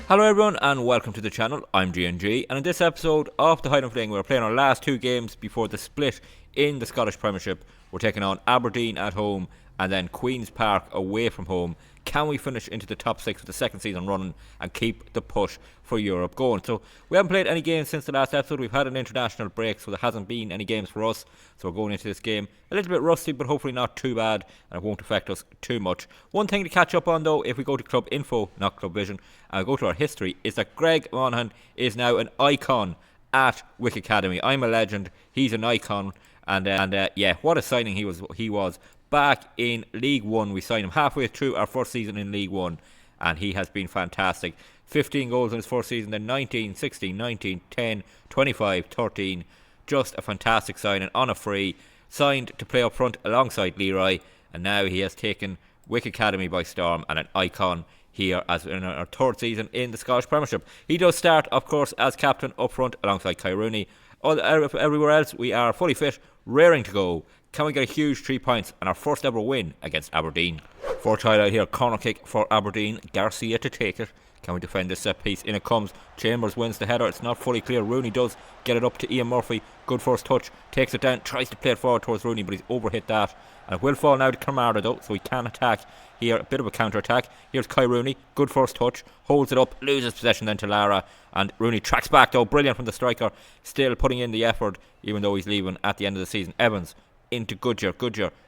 Hello everyone and welcome to the channel. I'm GNG, and in this episode of the Highland Fling we're playing our last two games before the split in the Scottish Premiership. We're taking on Aberdeen at home and then Queen's Park away from home. Can we finish into the top six with the second season running and keep the push for Europe going? So we haven't played any games since the last episode. We've had an international break, so there hasn't been any games for us. So we're going into this game a little bit rusty, but hopefully not too bad, and it won't affect us too much. One thing to catch up on though, if we go to Club Info, not Club Vision, and go to our history, is that Greg Monaghan is now an icon at Wick Academy. I'm a legend, he's an icon, and yeah, what a signing he was. Back in League One, we signed him halfway through our first season in League One, and he has been fantastic. 15 goals in his first season, then 19, 16, 19, 10, 25, 13. Just a fantastic signing on a free. Signed to play up front alongside Leroy, and now he has taken Wick Academy by storm and an icon here as in our third season in the Scottish Premiership. He does start, of course, as captain up front alongside Kai Rooney. Everywhere else, we are fully fit, raring to go. Can we get a huge 3 points and our first ever win against Aberdeen? Fourth highlight here, corner kick for Aberdeen. Garcia to take it. Can we defend this set piece? In it comes. Chambers wins the header. It's not fully clear. Rooney does get it up to Ian Murphy. Good first touch. Takes it down. Tries to play it forward towards Rooney, but he's overhit that. And it will fall now to Kamara though, so he can attack here. A bit of a counter attack. Here's Kai Rooney. Good first touch. Holds it up. Loses possession then to Lara. And Rooney tracks back though. Brilliant from the striker. Still putting in the effort, even though he's leaving at the end of the season. Evans into Goodyear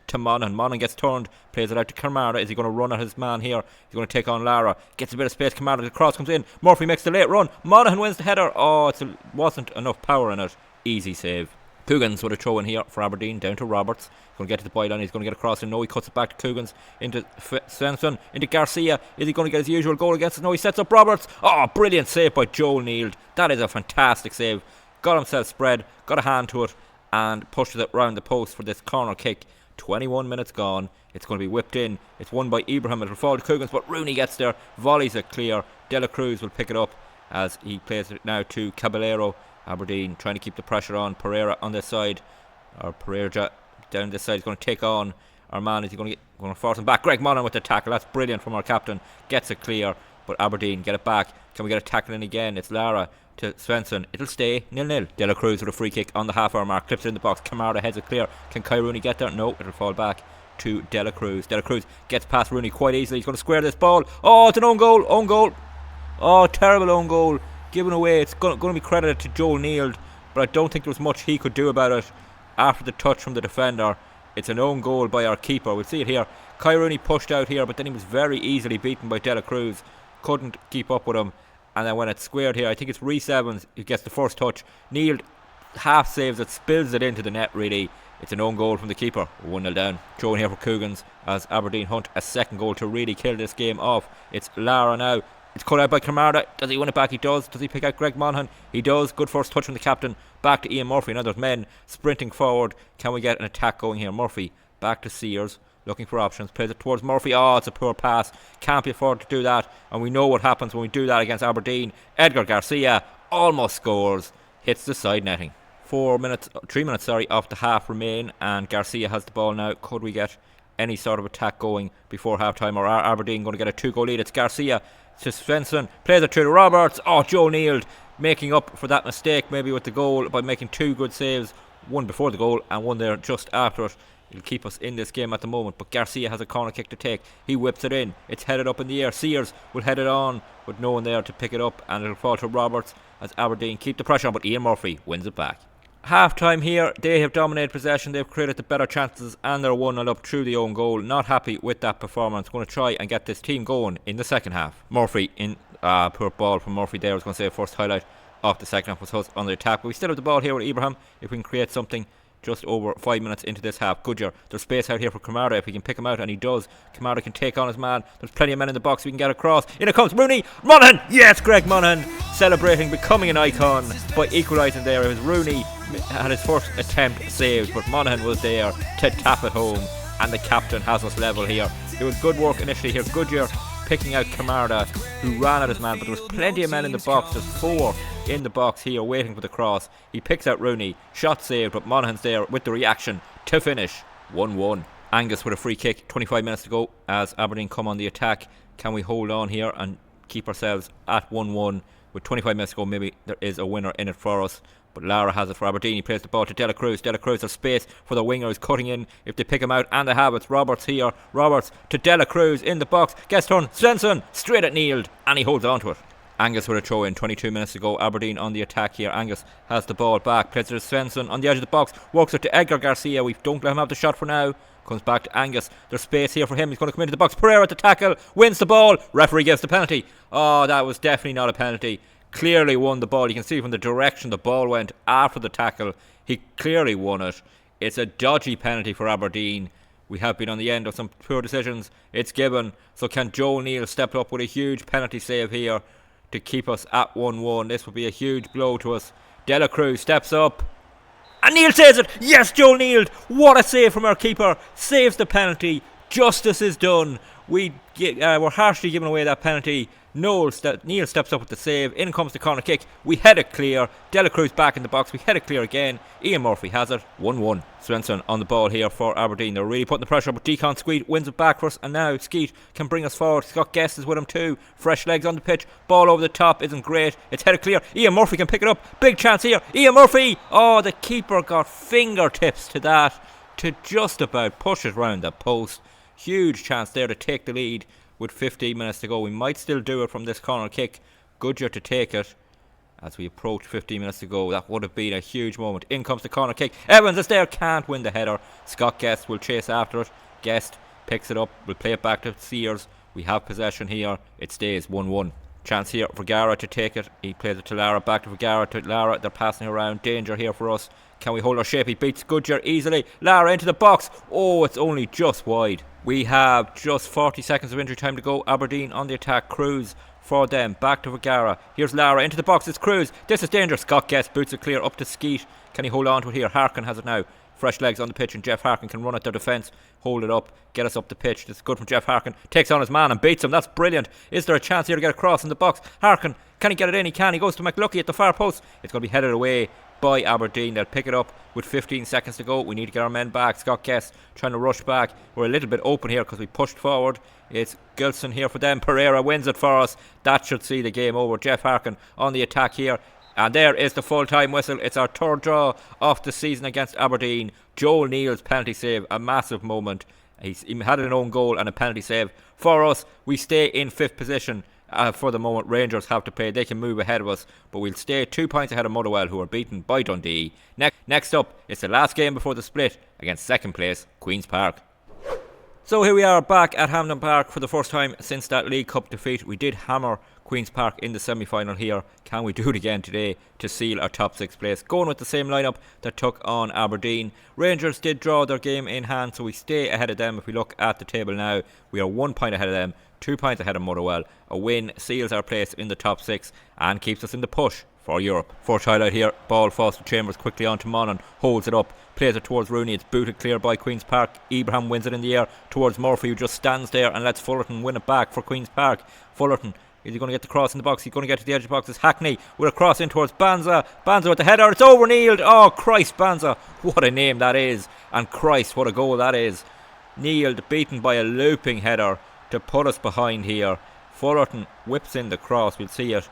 to Monaghan. Monaghan gets turned, plays it out to Kamara. Is he going to run at his man here? He's going to take on Lara. Gets a bit of space. Kamara, the cross comes in. Murphy makes the late run. Monaghan wins the header. Oh, it wasn't enough power in it. Easy save. Coogan's with a throw in here for Aberdeen, down to Roberts. He's going to get to the byline. He's going to get across. And no, he cuts it back to Coogan's into Svensson, into Garcia. Is he going to get his usual goal against us? No, he sets up Roberts. Oh, brilliant save by Joel Neal. That is a fantastic save. Got himself spread, got a hand to it, and pushes it round the post for this corner kick. 21 minutes gone. It's going to be whipped in. It's won by Ibrahim. It will fall to Coogans, but Rooney gets there. Volleys it clear. De La Cruz will pick it up as he plays it now to Caballero. Aberdeen trying to keep the pressure on. Pereira on this side. Or Pereira down this side. He's going to take on our man. Is he going to force him back? Greg Monaghan with the tackle. That's brilliant from our captain. Gets it clear. But Aberdeen get it back. Can we get a tackle in again? It's Lara to Svensson. It'll stay 0-0. De La Cruz with a free kick on the half-hour mark. Clips it in the box. Kamara heads it clear. Can Kai Rooney get there? No, it'll fall back to De La Cruz. De La Cruz gets past Rooney quite easily. He's going to square this ball. Oh, it's an own goal. Own goal. Oh, terrible own goal. Given away. It's going to be credited to Joel Neal, but I don't think there was much he could do about it after the touch from the defender. It's an own goal by our keeper. We'll see it here. Kai Rooney pushed out here, but then he was very easily beaten by De La Cruz. Couldn't keep up with him. And then when it's squared here, I think it's Rhys Evans who gets the first touch. Neal half saves it, spills it into the net really. It's an own goal from the keeper. 1-0 down. Throw in here for Coogans as Aberdeen hunt a second goal to really kill this game off. It's Lara now. It's cut out by Kamara. Does he win it back? He does. Does he pick out Greg Monaghan? He does. Good first touch from the captain. Back to Ian Murphy. Now there's men sprinting forward. Can we get an attack going here? Murphy back to Sears. Looking for options, plays it towards Murphy. Oh, it's a poor pass. Can't be afforded to do that. And we know what happens when we do that against Aberdeen. Edgar Garcia almost scores. Hits the side netting. 3 minutes off the half remain. And Garcia has the ball now. Could we get any sort of attack going before half time? Or are Aberdeen going to get a 2-goal lead? It's Garcia to Svensson. Plays it through to Roberts. Oh, Joe Neal making up for that mistake maybe with the goal by making 2 good saves. One before the goal and one there just after it. It'll keep us in this game at the moment, but Garcia has a corner kick to take. He whips it in. It's headed up in the air. Sears will head it on with no one there to pick it up, and it'll fall to Roberts as Aberdeen keep the pressure on, but Ian Murphy wins it back. Half time here, they have dominated possession. They've created the better chances and they're 1-0 up through the own goal. Not happy with that performance. Going to try and get this team going in the second half. Murphy in poor ball from Murphy there. I was going to say first highlight of the second half was us on the attack, but we still have the ball here with Ibrahim. If we can create something just over 5 minutes into this half. Goodyear, there's space out here for Kamara if he can pick him out, and he does. Kamara can take on his man. There's plenty of men in the box. We can get across. In it comes Rooney. Monaghan! Yes, Greg Monaghan celebrating, becoming an icon by equalising there. It was Rooney had his first attempt saved, but Monaghan was there to tap it home, and the captain has us level here. It was good work initially here. Goodyear picking out Kamara, who ran at his man, but there was plenty of men in the box. There's 4 in the box here waiting for the cross. He picks out Rooney, shot saved, but Monaghan's there with the reaction to finish 1-1. Angus with a free kick, 25 minutes to go as Aberdeen come on the attack. Can we hold on here and keep ourselves at 1-1. With 25 minutes to go, maybe there is a winner in it for us. But Lara has it for Aberdeen. He plays the ball to Dela Cruz. Dela Cruz has space for the winger. He's cutting in if they pick him out, and they have it. Roberts here. Roberts to Dela Cruz in the box. Gets turn. Svensson straight at Neil, and he holds on to it. Angus with a throw in. 22 minutes to go. Aberdeen on the attack here. Angus has the ball back. Plays it to Svensson on the edge of the box. Walks it to Edgar Garcia. We don't let him have the shot for now. Comes back to Angus. There's space here for him. He's going to come into the box. Pereira to tackle. Wins the ball. Referee gives the penalty. Oh, that was definitely not a penalty. Clearly won the ball. You can see from the direction the ball went after the tackle. He clearly won it. It's a dodgy penalty for Aberdeen. We have been on the end of some poor decisions. It's given. So can Joel Neal step up with a huge penalty save here to keep us at 1-1? This would be a huge blow to us. Dela Cruz steps up. And Neil saves it. Yes, Joel Neal. What a save from our keeper. Saves the penalty. Justice is done. We're harshly giving away that penalty. Neil steps up with the save. In comes the corner kick. We head it clear. Dela Cruz back in the box. We head it clear again. Ian Murphy has it. 1-1. Svensson on the ball here for Aberdeen. They're really putting the pressure up. But Deacon Skeet wins it back for us. And now Skeet can bring us forward. Scott Guest is with him too. Fresh legs on the pitch. Ball over the top isn't great. It's headed clear. Ian Murphy can pick it up. Big chance here. Ian Murphy. Oh, the keeper got fingertips to that. To just about push it round the post. Huge chance there to take the lead. With 15 minutes to go, we might still do it from this corner kick. Goodyear to take it as we approach 15 minutes to go. That would have been a huge moment. In comes the corner kick. Evans is there, can't win the header. Scott Guest will chase after it. Guest picks it up, will play it back to Sears. We have possession here. It stays 1-1. Chance here for Gara to take it. He plays it to Lara, back to Gara to Lara. They're passing around. Danger here for us. Can we hold our shape? He beats Goodyear easily. Lara into the box. Oh, it's only just wide. We have just 40 seconds of injury time to go. Aberdeen on the attack. Cruz for them. Back to Vergara. Here's Lara into the box. It's Cruz. This is danger. Scott Guest boots it clear up to Skeet. Can he hold on to it here? Harkin has it now. Fresh legs on the pitch, and Jeff Harkin can run at their defence. Hold it up. Get us up the pitch. This is good from Jeff Harkin. Takes on his man and beats him. That's brilliant. Is there a chance here to get across in the box? Harkin. Can he get it in? He can. He goes to McLucky at the far post. It's going to be headed away by Aberdeen. They'll pick it up with 15 seconds to go. We need to get our men back. Scott Guest trying to rush back. We're a little bit open here because we pushed forward. It's Gilson here for them. Pereira wins it for us. That should see the game over. Jeff Harkin on the attack here. And there is the full-time whistle. It's our third draw of the season against Aberdeen. Joel Neal's penalty save, a massive moment. He had an own goal and a penalty save. For us, we stay in 5th position. For the moment, Rangers have to play. They can move ahead of us, but we'll stay 2 points ahead of Motherwell, who are beaten by Dundee. Next up, it's the last game before the split against second place Queen's Park. So here we are back at Hampden Park for the first time since that League Cup defeat. We did hammer Queen's Park in the semi-final here. Can we do it again today to seal our top 6 place? Going with the same lineup that took on Aberdeen. Rangers did draw their game in hand, so we stay ahead of them. If we look at the table now, we are 1 point ahead of them, 2 points ahead of Motherwell. A win seals our place in the top 6 and keeps us in the push for Europe. First highlight here, ball falls to Chambers, quickly on to Monaghan, holds it up, plays it towards Rooney. It's booted clear by Queen's Park. Ibrahim wins it in the air towards Murphy, who just stands there and lets Fullerton win it back for Queen's Park. Fullerton, is he going to get the cross in the box? He's going to get to the edge of the box. It's Hackney with a cross in towards Banza. Banza with the header. It's over Neil. Oh, Christ, Banza. What a name that is. And Christ, what a goal that is. Neil beaten by a looping header to put us behind here. Fullerton whips in the cross. We'll see it.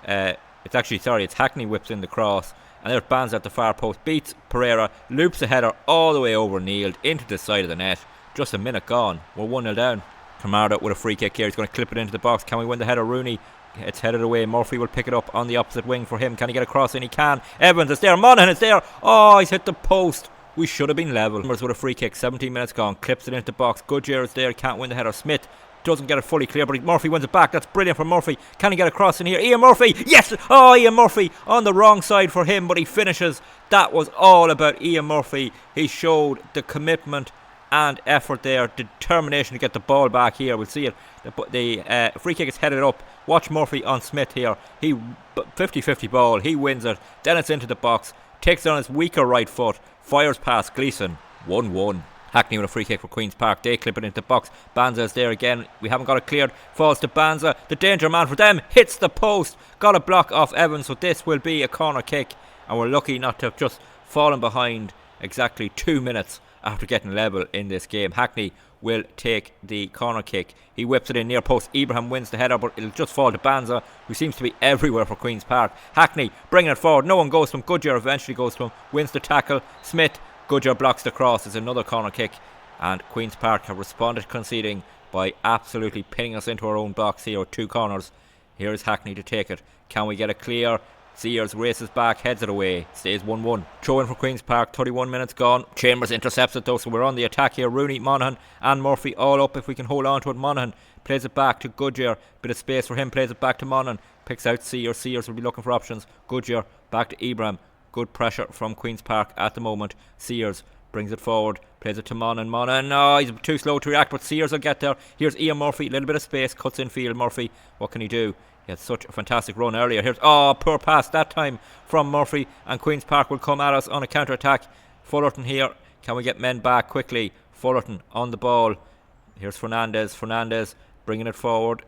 It's Hackney whips in the cross. And there's Banza at the far post. Beats Pereira. Loops the header all the way over Neil into the side of the net. Just a minute gone. We're 1-0 down. Kamara with a free kick here. He's going to clip it into the box. Can we win the header? Rooney. It's headed away. Murphy will pick it up on the opposite wing for him. Can he get across in? He can. Evans is there. Monaghan is there. Oh, he's hit the post. We should have been level. With a free kick. 17 minutes gone. Clips it into the box. Goodyear is there. Can't win the header. Smith doesn't get it fully clear, but Murphy wins it back. That's brilliant for Murphy. Can he get across in here? Ian Murphy. Yes. Oh, Ian Murphy on the wrong side for him, but he finishes. That was all about Ian Murphy. He showed the commitment and effort there, determination to get the ball back here. We'll see it. The free kick is headed up. Watch Murphy on Smith here. He 50-50 ball. He wins it. Then it's into the box. Takes it on his weaker right foot. Fires past Gleeson. 1-1. Hackney with a free kick for Queen's Park. They clip it into the box. Banza is there again. We haven't got it cleared. Falls to Banza. The danger man for them. Hits the post. Got a block off Evans. So this will be a corner kick. And we're lucky not to have just fallen behind exactly 2 minutes after getting level in this game. Hackney will take the corner kick. He whips it in near post. Ibrahim wins the header, but it'll just fall to Banza, who seems to be everywhere for Queen's Park. Hackney bringing it forward. No one goes to him. Goodyear eventually goes to him. Wins the tackle. Smith. Goodyear blocks the cross. It's another corner kick. And Queen's Park have responded conceding by absolutely pinning us into our own box here with 2 corners. Here is Hackney to take it. Can we get it clear? Sears races back, heads it away, stays 1-1. Throw in for Queen's Park, 31 minutes gone. Chambers intercepts it though, so we're on the attack here. Rooney, Monaghan and Murphy all up if we can hold on to it. Monaghan plays it back to Goodyear, bit of space for him, plays it back to Monaghan, picks out Sears. Sears will be looking for options. Goodyear back to Ibrahim. Good pressure from Queen's Park at the moment. Sears brings it forward, plays it to Monaghan. Monaghan, no, he's too slow to react, but Sears will get there. Here's Ian Murphy, a little bit of space, cuts in field. Murphy, what can he do? He had such a fantastic run earlier. Here's, poor pass that time from Murphy, and Queen's Park will come at us on a counter-attack. Fullerton here, can we get men back quickly? Fullerton on the ball. Here's Fernandez bringing it forward.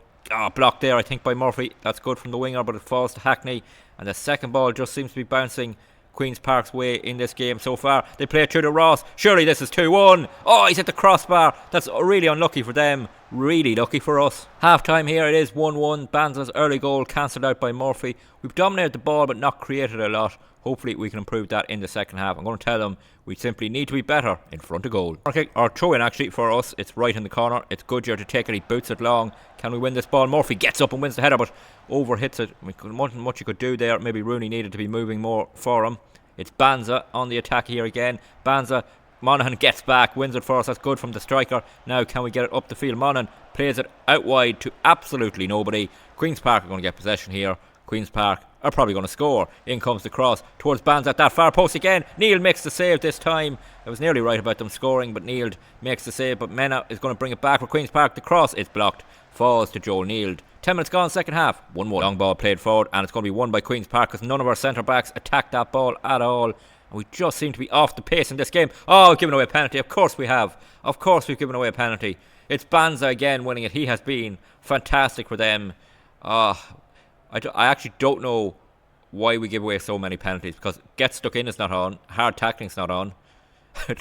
Blocked there I think by Murphy. That's good from the winger, but it falls to Hackney, and the second ball just seems to be bouncing Queen's Park's way in this game so far. They play it through to Ross. Surely this is 2-1. He's at the crossbar. That's really unlucky for them, really lucky for us. Half time here, it is 1-1. Banza's early goal cancelled out by Murphy. We've dominated the ball but not created a lot. Hopefully we can improve that in the second half. I'm going to tell them we simply need to be better in front of goal. Okay, our throw in actually for us, it's right in the corner. It's Goodyear to take it. He boots it long. Can we win this ball? Murphy gets up and wins the header, but over hits it. Wasn't much you could do there. Maybe Rooney needed to be moving more for him. It's Banza on the attack here again. Banza, Monaghan gets back, wins it for us. That's good from the striker. Now can we get it up the field? Monaghan plays it out wide to absolutely nobody. Queen's Park are going to get possession here. Queen's Park are probably going to score. In comes the cross towards Banza at that far post again. Neil makes the save this time. I was nearly right about them scoring, but Neil makes the save. But Mena is going to bring it back for Queen's Park. The cross is blocked. Falls to Joel Neal. 10 minutes gone, second half. 1-1. Long ball played forward, and it's going to be won by Queen's Park because none of our centre backs attacked that ball at all. And we just seem to be off the pace in this game. Giving away a penalty. Of course we have. Of course we've given away a penalty. It's Banza again winning it. He has been fantastic for them. I actually don't know why we give away so many penalties, because get stuck in is not on. Hard tackling's not on. I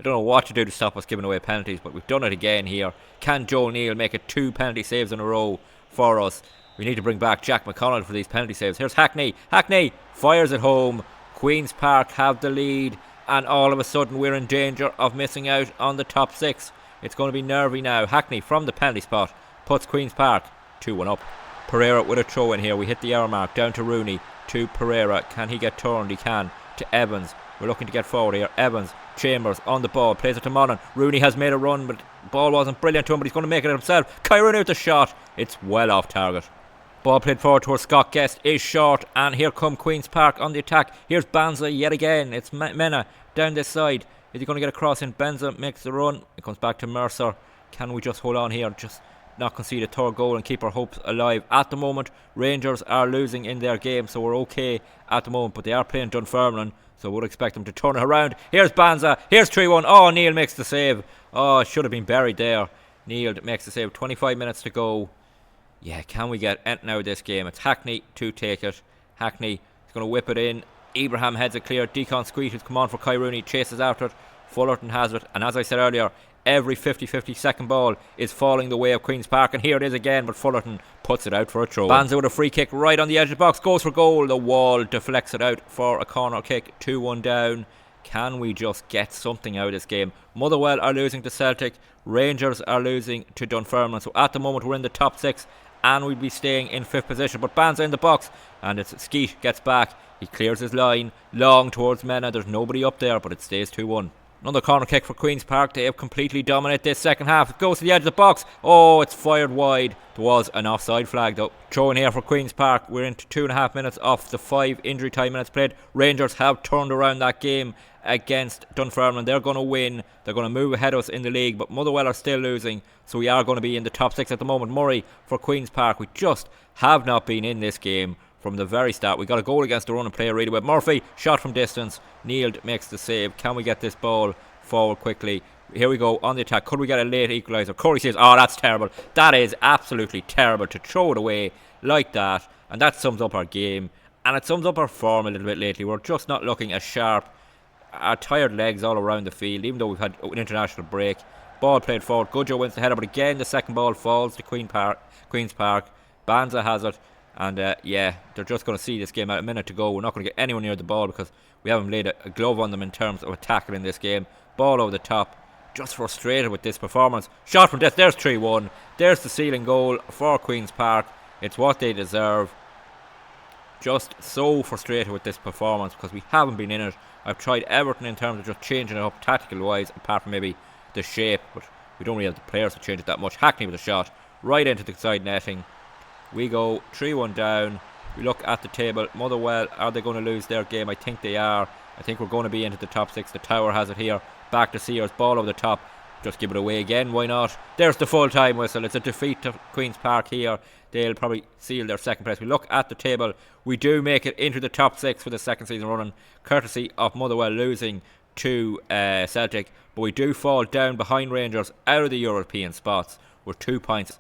don't know what to do to stop us giving away penalties, but we've done it again here. Can Joel Neal make it 2 penalty saves in a row for us? We need to bring back Jack McConnell for these penalty saves. Here's Hackney. Hackney fires it home. Queen's Park have the lead, and all of a sudden we're in danger of missing out on the top 6. It's going to be nervy now. Hackney from the penalty spot puts Queen's Park 2-1 up. Pereira with a throw in here. We hit the hour mark. Down to Rooney. To Pereira. Can he get turned? He can. To Evans. We're looking to get forward here. Evans. Chambers on the ball. Plays it to Monaghan. Rooney has made a run, but the ball wasn't brilliant to him, but he's going to make it himself. Kyron out the shot. It's well off target. Ball played forward towards Scott Guest is short, and here come Queen's Park on the attack. Here's Banza yet again. It's Mena down this side. Is he going to get across in? Benza makes the run. It comes back to Mercer. Can we just hold on here? Just not concede a third goal and keep our hopes alive. At the moment, Rangers are losing in their game, so we're okay at the moment, but they are playing Dunfermline, so we'll expect them to turn it around. Here's Banza. Here's 3-1. Neil makes the save. It should have been buried there. Neil makes the save. 25 minutes to go. Yeah, can we get anything out of this game? It's Hackney to take it. Hackney is going to whip it in. Ibrahim heads it clear. Deacon Squeet has come on for Kai Rooney. Chases after it. Fullerton has it. And as I said earlier, every 50-50 second ball is falling the way of Queen's Park. And here it is again, but Fullerton puts it out for a throw. Banza with a free kick right on the edge of the box. Goes for goal. The wall deflects it out for a corner kick. 2-1 down. Can we just get something out of this game? Motherwell are losing to Celtic. Rangers are losing to Dunfermline. So at the moment we're in the top 6 and we'd be staying in 5th position. But Banza in the box, and it's Skeet gets back. He clears his line long towards Mena. There's nobody up there, but it stays 2-1. Another corner kick for Queen's Park. They have completely dominated this second half. It goes to the edge of the box. It's fired wide. There was an offside flag though. Throw in here for Queen's Park. We're into 2.5 minutes off the 5 injury time minutes played. Rangers have turned around that game against Dunfermline. They're going to win. They're going to move ahead of us in the league, but Motherwell are still losing, so we are going to be in the top 6 at the moment. Murray for Queen's Park. We just have not been in this game from the very start. We got a goal against the run and play really well. Murphy shot from distance. Neil makes the save. Can we get this ball forward quickly? Here we go on the attack. Could we get a late equaliser? Corey says, that's terrible. That is absolutely terrible to throw it away like that. And that sums up our game, and it sums up our form a little bit lately. We're just not looking as sharp our tired legs all around the field, even though we've had an international break. Ball played forward. Goodjoe wins the header, but again the second ball falls to Queen's Park. Banza has it, and they're just going to see this game out. A minute to go. We're not going to get anywhere near the ball because we haven't laid a glove on them in terms of a tackle in this game. Ball over the top. Just frustrated with this performance. Shot from death. There's 3-1. There's the ceiling goal for Queen's Park. It's what they deserve. Just so frustrated with this performance because we haven't been in it. I've tried everything in terms of just changing it up tactical wise, apart from maybe the shape, but we don't really have the players to change it that much. Hackney with a shot right into the side netting. We go 3-1 down. We look at the table. Motherwell, are they going to lose their game? I think they are. I think we're going to be into the top 6. The Tower has it here. Back to Sears. Ball over the top. Just give it away again. Why not? There's the full time whistle. It's a defeat to Queen's Park here. They'll probably seal their second place. We look at the table. We do make it into the top 6 for the second season running, courtesy of Motherwell losing to Celtic. But we do fall down behind Rangers out of the European spots. We're 2 points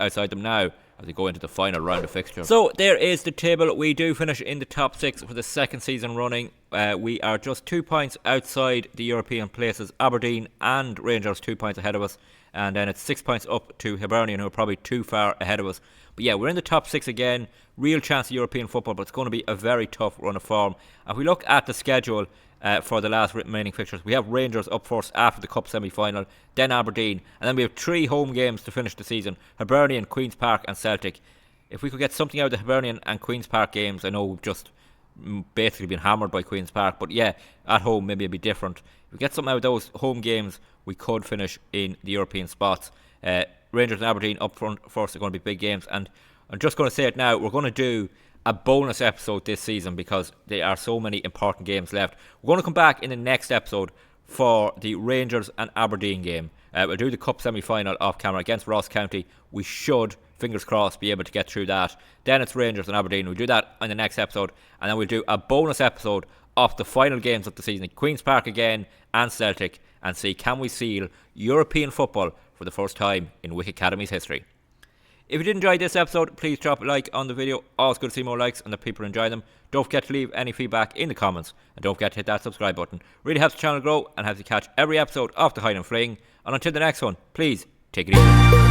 outside them now as we go into the final round of fixtures. So there is the table. We do finish in the top 6 for the second season running. We are just 2 points outside the European places. Aberdeen and Rangers 2 points ahead of us, and then it's 6 points up to Hibernian, who are probably too far ahead of us. But yeah, we're in the top 6 again. Real chance of European football, but it's going to be a very tough run of form. If we look at the schedule for the last remaining fixtures, we have Rangers up first after the Cup semi-final, then Aberdeen, and then we have 3 home games to finish the season: Hibernian, Queen's Park and Celtic. If we could get something out of the Hibernian and Queen's Park games, I know we've just basically been hammered by Queen's Park, but yeah, at home maybe it'd be different. If we get something out of those home games, we could finish in the European spots. Rangers and Aberdeen up front first are going to be big games, and I'm just going to say it now, we're going to do a bonus episode this season because there are so many important games left. We're going to come back in the next episode for the Rangers and Aberdeen game. We'll do the Cup semi-final off camera against Ross County. We should, fingers crossed, be able to get through that. Then it's Rangers and Aberdeen. We'll do that in the next episode, and then we'll do a bonus episode of the final games of the season, Queen's Park again and Celtic, and see can we seal European football for the first time in Wick Academy's history. If you did enjoy this episode, please drop a like on the video. Always good to see more likes and that people enjoy them. Don't forget to leave any feedback in the comments, and don't forget to hit that subscribe button. Really helps the channel grow and helps you catch every episode of the Highland Fling. And until the next one, please take it easy.